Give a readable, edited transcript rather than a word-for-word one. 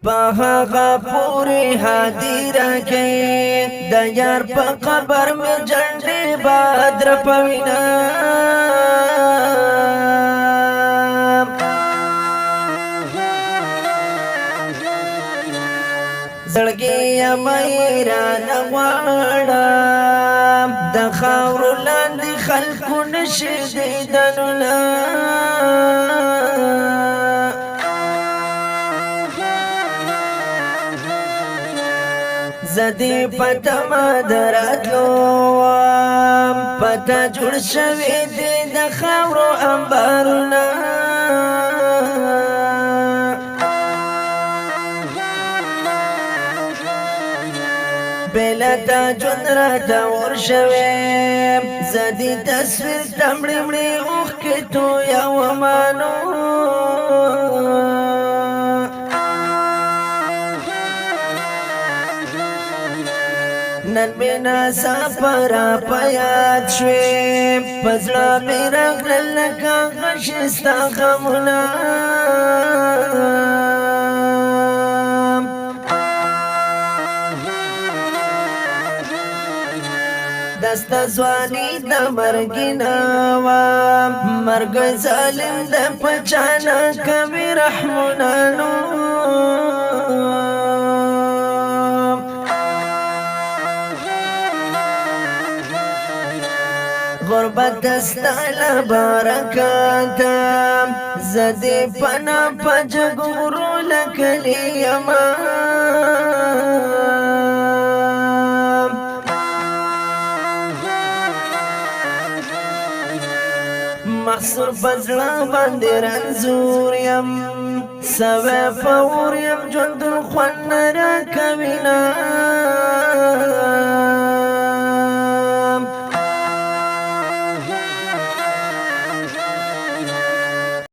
پهغه پوری حاضر کې د یار په قبر می جنډې بدر پوینا زړګي مېرا نغواړم د خاور لاندې خلکو نشي دیدنونه زدی پتا مدراتلو پتا جوړ شوی دی د خاورو انبارونه بلتا جون راتا ورشوی زدی تصویر تمړي مړي اوخ کې تو یا ومانو نن بنا سفر پیاد شوی پزړه مې راغلل لکه غشستا غمونه دستا ځواني د مرګینا وا مرګ ظالم د پچانا کوي رحمونانو غربت دستاله برکاتا زدی پنا پجګورو لکلی یما محصور پزړه باندې رنځور یم سوي فور یم ژوند خون را کوینا